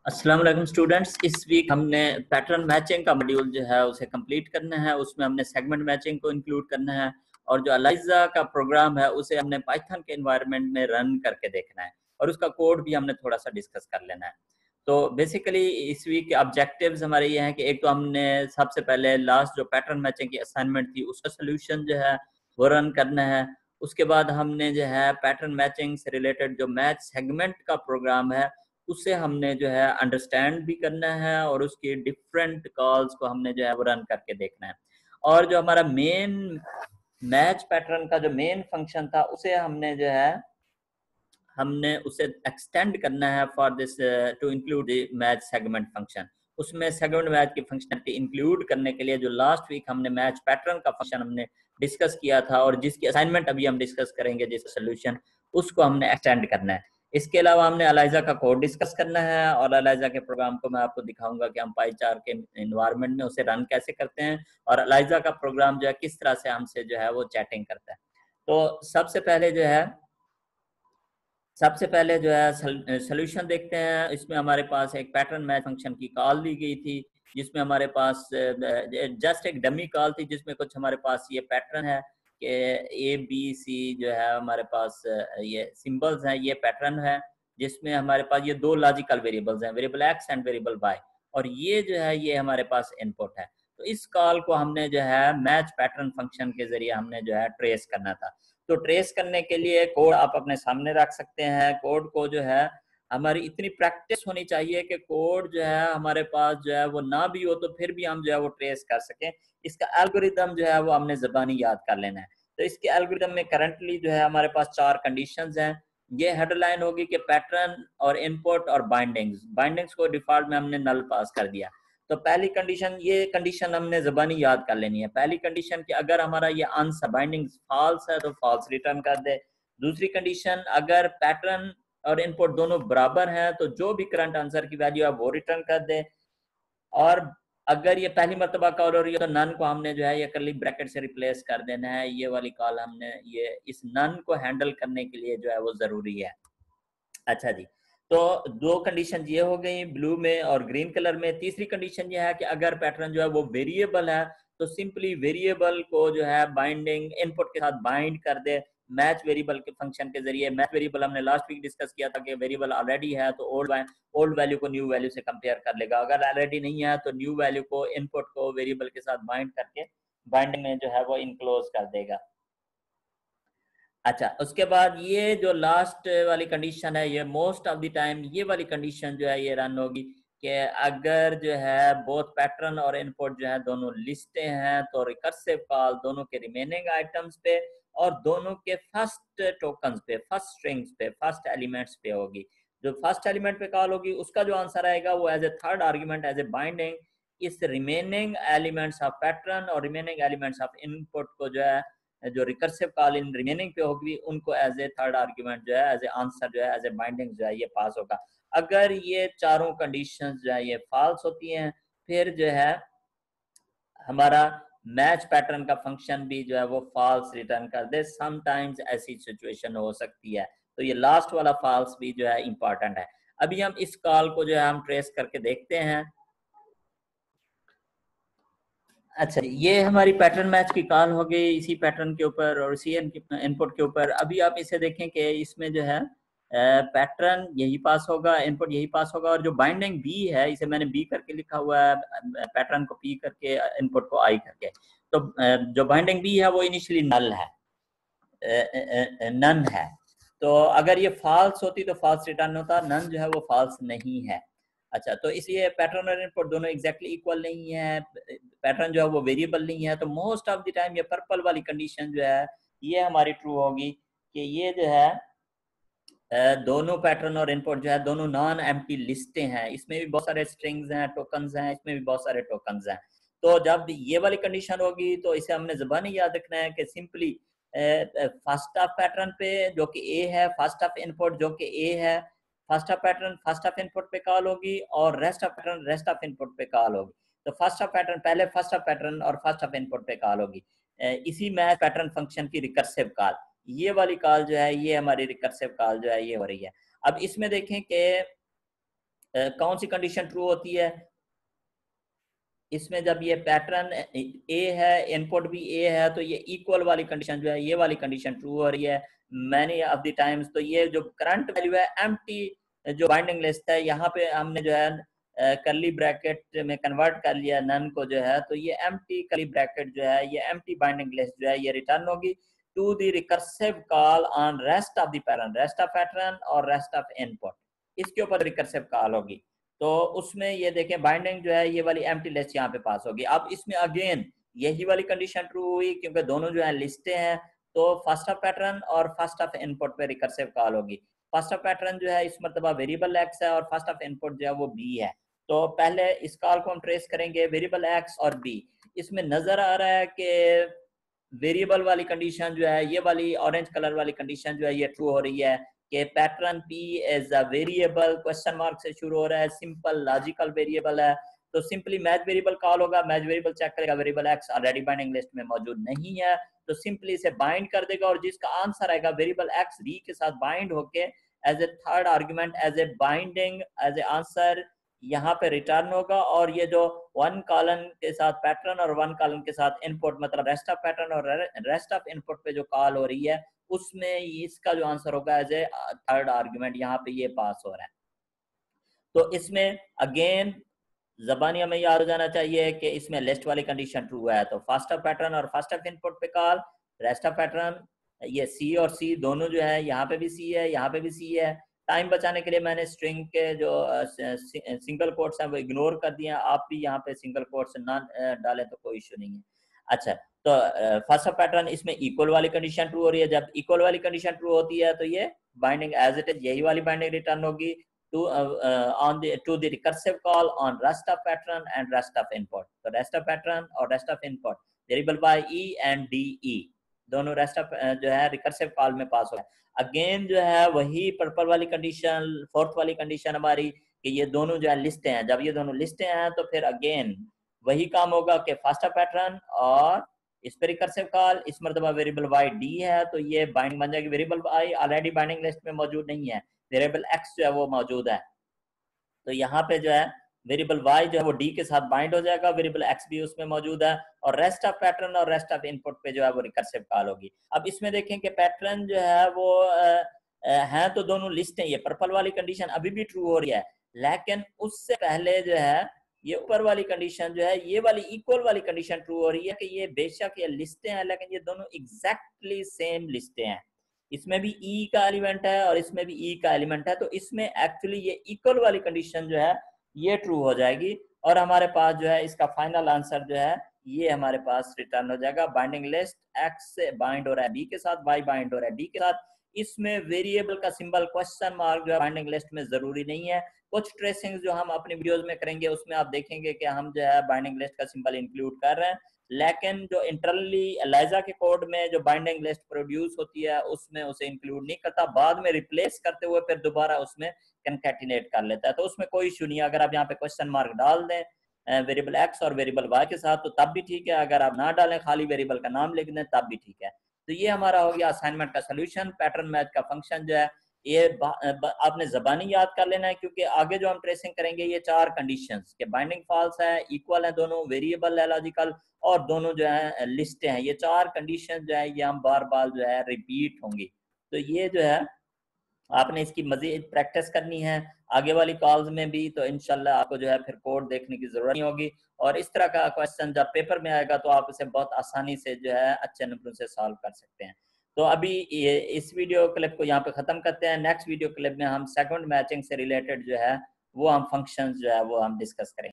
अस्सलाम वालेकुम स्टूडेंट्स। इस वीक हमने पैटर्न मैचिंग का मॉड्यूल जो है उसे कंप्लीट करना है। उसमें हमने सेगमेंट मैचिंग को इंक्लूड करना है और जो अलाइजा का प्रोग्राम है उसे हमने पाइथन के एनवायरनमेंट में रन करके देखना है और उसका कोड भी हमने थोड़ा सा डिस्कस कर लेना है। तो बेसिकली इस वीक के ऑब्जेक्टिव्स हमारे ये हैं कि एक तो हमने सबसे पहले लास्ट जो पैटर्न मैचिंग की असाइनमेंट थी उसका सोल्यूशन जो है वो रन करना है। उसके बाद हमने जो है पैटर्न मैचिंग से रिलेटेड जो मैच सेगमेंट का प्रोग्राम है उसे हमने जो है अंडरस्टैंड भी करना है और उसकी डिफरेंट कॉल्स को हमने जो है वो रन करके देखना है। और जो हमारा मेन मैच पैटर्न का जो मेन फंक्शन था उसे हमने उसे एक्सटेंड करना है for this to include match segment function. उसमें सेगमेंट मैच की फंक्शनलिटी इंक्लूड करने के लिए जो लास्ट वीक हमने मैच पैटर्न का फंक्शन हमने डिस्कस किया था और जिसकी असाइनमेंट अभी हम डिस्कस करेंगे जिसका सोल्यूशन, उसको हमने एक्सटेंड करना है। इसके अलावा हमने अलाइजा का कोड डिस्कस करना है और अलाइजा के प्रोग्राम को मैं आपको दिखाऊंगा कि हम पाईचार के इन्वायरमेंट में उसे रन कैसे करते हैं और अलाइजा का प्रोग्राम जो है किस तरह से हमसे जो है वो चैटिंग करता है। तो सबसे पहले जो है सोल्यूशन देखते हैं। इसमें हमारे पास एक पैटर्न मैच फंक्शन की कॉल दी गई थी जिसमें हमारे पास जस्ट एक डमी कॉल थी जिसमें कुछ हमारे पास ये पैटर्न है कि ए बी सी जो है हमारे पास ये सिंबल्स हैं, ये पैटर्न है जिसमें हमारे पास ये दो लॉजिकल वेरिएबल्स हैं, variable X and variable Y, और ये जो है ये हमारे पास इनपुट है। तो इस कॉल को हमने जो है मैच पैटर्न फंक्शन के जरिए हमने जो है ट्रेस करना था। तो ट्रेस करने के लिए कोड आप अपने सामने रख सकते हैं। कोड को जो है हमारी इतनी प्रैक्टिस होनी चाहिए कि कोड जो है हमारे पास जो है वो ना भी हो तो फिर भी हम जो है वो ट्रेस कर सकें। इसका एल्गोरिदम जो है वो हमने ज़बानी याद कर लेना है। तो इसके एल्गोरिदम में करंटली जो है हमारे पास 4 कंडीशंस हैं। ये हेडलाइन होगी कि पैटर्न और इनपुट और बाइंडिंग्स को डिफॉल्ट में हमने नल पास कर दिया। तो पहली कंडीशन, ये कंडीशन हमने ज़बानी याद कर लेनी है। पहली कंडीशन कि अगर हमारा ये आंसर बाइंडिंग फॉल्स है तो फॉल्स रिटर्न कर दे। दूसरी कंडीशन, अगर पैटर्न और इनपुट दोनों बराबर हैं तो जो भी करंट आंसर की वैल्यू है वो रिटर्न कर दे। और अगर ये पहली मरतबा कॉल हो रही है तो नन को हमने जो है ये करली ब्रैकेट से रिप्लेस कर देना है। ये वाली कॉल हमने ये इस नन को हैंडल करने के लिए जो है वो जरूरी है। अच्छा जी, तो दो कंडीशन ये हो गई ब्लू में और ग्रीन कलर में। तीसरी कंडीशन ये है कि अगर पैटर्न जो है वो वेरिएबल है तो सिंपली वेरिएबल को जो है बाइंडिंग इनपुट के साथ बाइंड कर दे मैच वेरिएबल के फंक्शन के जरिए। मैच वेरिएबल हमने लास्ट वीक डिस्कस किया था कि वेरिएबल ऑलरेडी है तो ओल्ड वैल्यू को न्यू वैल्यू से कंपेयर कर लेगा। अगर ऑलरेडी नहीं है तो न्यू वैल्यू को इनपुट को वेरिएबल के साथ बाइंड करके बाइंडिंग में जो है वो इनक्लोज कर देगा। अच्छा, उसके बाद ये जो लास्ट वाली कंडीशन है ये मोस्ट ऑफ द टाइम ये वाली कंडीशन जो है ये रन होगी कि अगर जो है बोथ पैटर्न और इनपुट जो है दोनों लिस्टें हैं तो रिकर्सिव कॉल दोनों के रिमेनिंग आइटम्स पे और दोनों के फर्स्ट टोकन्स पे, फर्स्ट स्ट्रिंग्स पे, फर्स्ट एलिमेंट्स पे होगी। जो फर्स्ट एलिमेंट पे कॉल होगी उसका जो आंसर आएगा वो as a third argument, as a binding इस रिमेनिंग एलिमेंट्स ऑफ पैटर्न और रिमेनिंग एलिमेंट्स ऑफ इनपुट को जो है जो रिकर्सिव कॉल इन रिमेनिंग पे होगी उनको एज ए थर्ड आर्ग्यूमेंट जो है एज ए आंसर जो है एज ए बाइंडिंग जो है ये पास होगा। अगर ये चारों कंडीशंस जो है ये फॉल्स होती हैं फिर जो है हमारा मैच पैटर्न का फंक्शन भी जो है वो फॉल्स रिटर्न कर दे। समटाइम्स ऐसी सिचुएशन हो सकती है। तो ये लास्ट वाला फॉल्स भी जो है इंपॉर्टेंट है। अभी हम इस कॉल को जो है हम ट्रेस करके देखते हैं। अच्छा, ये हमारी पैटर्न मैच की कॉल हो गई इसी पैटर्न के ऊपर और इसी इनपुट के ऊपर। अभी आप इसे देखें कि इसमें जो है पैटर्न यही पास होगा, इनपुट यही पास होगा और जो बाइंडिंग बी है इसे मैंने बी करके लिखा हुआ है, पैटर्न को पी करके इनपुट को आई करके। तो जो बाइंडिंग बी है वो इनिशियली नल है, नन है। तो अगर ये फॉल्स होती तो फॉल्स रिटर्न होता, नन जो है वो फॉल्स नहीं है। अच्छा, तो इसलिए पैटर्न और इनपुट दोनों एग्जैक्टली इक्वल नहीं है, पैटर्न जो है वो वेरिएबल नहीं है। तो मोस्ट ऑफ द टाइम ये पर्पल वाली कंडीशन जो है ये हमारी ट्रू होगी कि ये जो है दोनों पैटर्न और इनपुट जो है दोनों नॉन एम्प्टी लिस्टें हैं। इसमें भी बहुत सारे स्ट्रिंग्स हैं, टोकन्स हैं, इसमें भी बहुत सारे टोकन्स हैं। तो जब ये वाली कंडीशन होगी तो इसे हमने ज़बानी याद रखना है कि सिंपली फर्स्ट ऑफ पैटर्न पे जो कि ए है, फर्स्ट ऑफ इनपुट जो कि ए है, first of pattern first of input पे कॉल होगी और rest of pattern rest of input पे कॉल होगी। तो फर्स्ट ऑफ पैटर्न पहले फर्स्ट ऑफ पैटर्न और फर्स्ट ऑफ इनपुट पे कॉल होगी। इसी मैच पैटर्न फंक्शन की रिकर्सिव कॉल, ये वाली कॉल जो है ये हमारी रिकर्सिव कॉल जो है ये हो रही है। अब इसमें देखें कि कौन सी कंडीशन ट्रू होती है इसमें? जब ये पैटर्न ए है, इनपुट भी ए है, तो ये इक्वल वाली कंडीशन जो है, ये वाली कंडीशन ट्रू हो रही है मैनी ऑफ द टाइम्स। तो ये जो करंट वैल्यू है एम्प्टी जो बाइंडिंग लिस्ट है, यहाँ पे हमने जो है कर्ली ब्रैकेट में कन्वर्ट कर लिया नन को जो है, तो ये एम्प्टी कर्ली ब्रैकेट जो है, ये एम्प्टी बाइंडिंग लिस्ट जो है ये रिटर्न होगी to the recursive call on rest of the pattern, rest of pattern और रेस्ट ऑफ इनपुट, इसके ऊपर रिकर्सिव कॉल होगी। तो उसमें ये देखें बाइंडिंग जो है ये वाली एम्प्टी लिस्ट यहाँ पे पास होगी। अब इसमें अगेन यही वाली कंडीशन ट्रू हुई क्योंकि दोनों जो है लिस्टें हैं, तो फर्स्ट ऑफ पैटर्न और फर्स्ट ऑफ इनपुट पे रिकर्सिव कॉल होगी। फर्स्ट ऑफ पैटर्न जो है इस मरतबा वेरिएबल एक्स है और फर्स्ट ऑफ इनपुट जो है वो बी है। तो पहले इस कॉल को हम ट्रेस करेंगे वेरिएबल एक्स और बी। इसमें नजर आ रहा है कि वेरिएबल वाली कंडीशन जो है, ये वाली ऑरेंज कलर वाली कंडीशन जो है ये ट्रू हो रही है कि pattern P as a variable question mark से शुरू हो रहा है, सिंपल लॉजिकल वेरिएबल है। तो सिंपली मैच वेरिएबल कॉल होगा, मैच वेरिएबल चेक करेगा variable x already binding list में मौजूद नहीं है, तो सिंपली इसे बाइंड कर देगा और जिसका आंसर आएगा वेरिएबल एक्स बी के साथ बाइंड होके as a third argument as a binding as a answer यहाँ पे रिटर्न होगा। और ये जो वन कॉलम के साथ पैटर्न और वन कॉलम के साथ इनपुट, मतलब रेस्ट ऑफ पैटर्न और रेस्ट ऑफ इनपुट पे जो कॉल हो रही है, उसमें इसका जो आंसर होगा एज ए थर्ड आर्ग्यूमेंट यहाँ पे ये पास हो रहा है। तो इसमें अगेन जबानी हमें याद हो जाना चाहिए कि इसमें लिस्ट वाली कंडीशन ट्रू है, तो फर्स्ट ऑफ पैटर्न और फर्स्ट ऑफ इनपुट पे कॉल, रेस्ट ऑफ पैटर्न, ये सी और सी दोनों जो है, यहाँ पे भी सी है, यहाँ पे भी सी है। टाइम बचाने के लिए मैंने स्ट्रिंग के जो सिंगल कोट्स हैं वो इग्नोर कर दिए, आप भी यहाँ पे सिंगल कोट्स ना डालें तो कोई इशू नहीं है। अच्छा, तो फर्स्ट ऑफ पैटर्न इसमें इक्वल वाली कंडीशन ट्रू हो रही है। जब इक्वल वाली कंडीशन ट्रू होती है तो ये बाइंडिंग एज इट इज यही वाली बाइंडिंग रिटर्न होगी to to the recursive call on rest of pattern and rest of input। तो rest of pattern और rest of input variable by e and de दोनों rest of जो है recursive call में पास हो गया। अगेन जो है वही पर्पल वाली कंडीशन, फोर्थ वाली कंडीशन हमारी कि ये दोनों जो है लिस्टें हैं। जब ये दोनों लिस्टें हैं तो फिर अगेन वही काम होगा कि फर्स्ट ऑफ पैटर्न और इस पर रिकर्सिव कॉल, इस मरतबा वेरिएबल y d है तो ये बाइंड बन जाएगी, variable y already binding list में मौजूद नहीं है, वेरिएबल x जो है वो मौजूद है, तो यहाँ पे जो है वेरिएबल y जो है वो d के साथ बाइंड हो जाएगा, वेरिएबल x भी उसमें मौजूद है, और रेस्ट ऑफ पैटर्न और रेस्ट ऑफ इनपुट पे जो है वो रिकर्सिव कॉल होगी। अब इसमें देखें कि पैटर्न जो है वो है तो दोनों लिस्ट है, ये पर्पल वाली कंडीशन अभी भी ट्रू हो रही है, लेकिन उससे पहले जो है ये ऊपर वाली कंडीशन जो है, ये वाली इक्वल वाली कंडीशन ट्रू हो रही है कि ये बेशक ये लिस्टें हैं लेकिन ये दोनों एग्जैक्टली सेम लिस्टें हैं। इसमें भी ई का एलिमेंट है और इसमें भी ई का एलिमेंट है, तो इसमें एक्चुअली ये इक्वल वाली कंडीशन जो है ये ट्रू हो जाएगी और हमारे पास जो है इसका फाइनल आंसर जो है ये हमारे पास रिटर्न हो जाएगा। बाइंडिंग लिस्ट एक्स से बाइंड हो रहा है बी के साथ, वाई बाइंड हो रहा है डी के साथ। इसमें वेरिएबल का सिंबल क्वेश्चन मार्क जो है बाइंडिंग लिस्ट में जरूरी नहीं है। कुछ ट्रेसिंग जो हम अपनी वीडियोस में करेंगे उसमें आप देखेंगे कि हम जो है बाइंडिंग लिस्ट का सिंबल इंक्लूड कर रहे हैं, लेकिन जो इंटरनली एलाइजा के कोड में जो बाइंडिंग लिस्ट प्रोड्यूस होती है उसमें उसे इंक्लूड नहीं करता, बाद में रिप्लेस करते हुए फिर दोबारा उसमें कंकैटिनेट कर लेता है, तो उसमें कोई इशू नहीं है। अगर आप यहाँ पे क्वेश्चन मार्क डाल दें वेरिएबल एक्स और वेरिएबल वाई के साथ तो तब भी ठीक है, अगर आप ना डालें खाली वेरिएबल का नाम लिख दें तब भी ठीक है। तो ये हमारा हो गया असाइनमेंट का सोल्यूशन। पैटर्न मैच का फंक्शन जो है ये आपने जबानी याद कर लेना है, क्योंकि आगे जो हम ट्रेसिंग करेंगे ये चार कंडीशंस के बाइंडिंग फॉल्स है, इक्वल है, दोनों वेरिएबल है लॉजिकल, और दोनों जो है लिस्ट हैं, ये चार कंडीशन जो है ये हम बार बार जो है रिपीट होंगी। तो ये जो है आपने इसकी मजीद प्रैक्टिस करनी है आगे वाली कॉल्स में भी, तो इंशाल्लाह आपको जो है फिर कोड देखने की जरूरत नहीं होगी, और इस तरह का क्वेश्चन जब पेपर में आएगा तो आप इसे बहुत आसानी से जो है अच्छे नंबरों से सॉल्व कर सकते हैं। तो अभी इस वीडियो क्लिप को यहाँ पे खत्म करते हैं। नेक्स्ट वीडियो क्लिप में हम सेकंड मैचिंग से रिलेटेड जो है वो हम फंक्शंस जो है वो हम डिस्कस करेंगे।